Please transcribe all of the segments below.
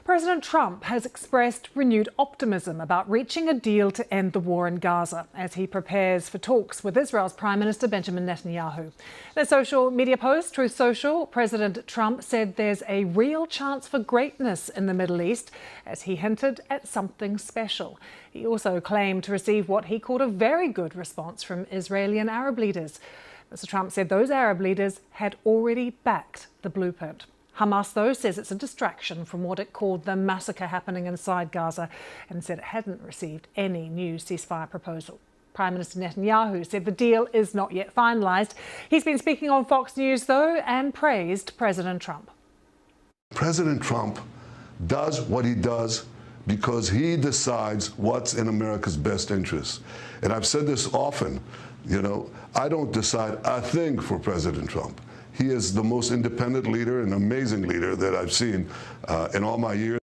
President Trump has expressed renewed optimism about reaching a deal to end the war in Gaza as he prepares for talks with Israel's Prime Minister Benjamin Netanyahu. In a social media post, Truth Social, President Trump said there's a real chance for greatness in the Middle East as he hinted at something special. He also claimed to receive what he called a very good response from Israeli and Arab leaders. Mr. Trump said those Arab leaders had already backed the blueprint. Hamas, though, says it's a distraction from what it called the massacre happening inside Gaza and said it hadn't received any new ceasefire proposal. Prime Minister Netanyahu said the deal is not yet finalised. He's been speaking on Fox News, though, and praised President Trump. President Trump does what he does because he decides what's in America's best interest. And I've said this often, I don't decide a thing for President Trump. He is the most independent leader, an amazing leader that I've seen in all my years.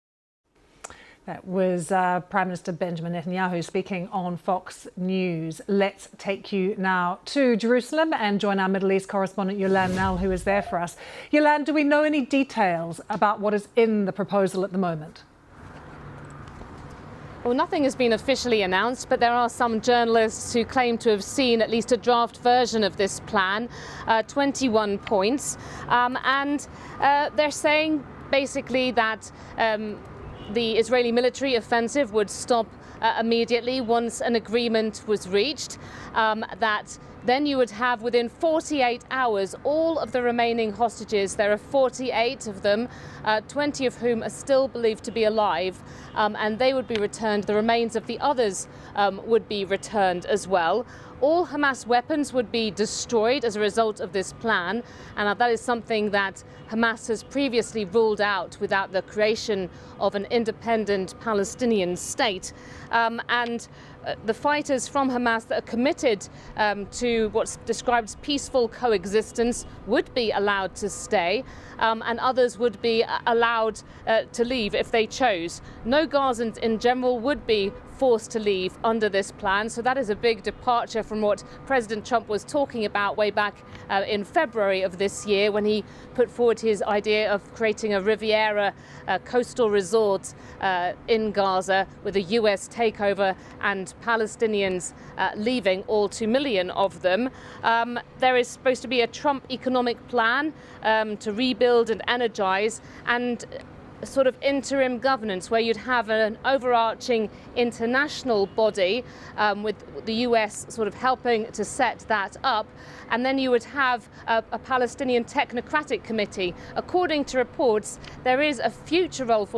That was Prime Minister Benjamin Netanyahu speaking on Fox News. Let's take you now to Jerusalem and join our Middle East correspondent Yolande Nell, who is there for us. Yolande, do we know any details about what is in the proposal at the moment? Well, nothing has been officially announced, but there are some journalists who claim to have seen at least a draft version of this plan, 21 points. And they're saying basically that the Israeli military offensive would stop immediately once an agreement was reached, that then you would have within 48 hours all of the remaining hostages. There are 48 of them, 20 of whom are still believed to be alive, and they would be returned. The remains of the others would be returned as well. All Hamas weapons would be destroyed as a result of this plan, and that is something that Hamas has previously ruled out without the creation of an independent Palestinian state. And the fighters from Hamas that are committed to what's described as peaceful coexistence would be allowed to stay, and others would be allowed to leave if they chose. No Gazans in general would be forced to leave under this plan, so that is a big departure from what President Trump was talking about way back in February of this year, when he put forward his idea of creating a Riviera coastal resort in Gaza with a US takeover and Palestinians leaving, all 2 million of them. There is supposed to be a Trump economic plan to rebuild and energize, and a sort of interim governance where you'd have an overarching international body with the US sort of helping to set that up, and then you would have a Palestinian technocratic committee. According to reports, there is a future role for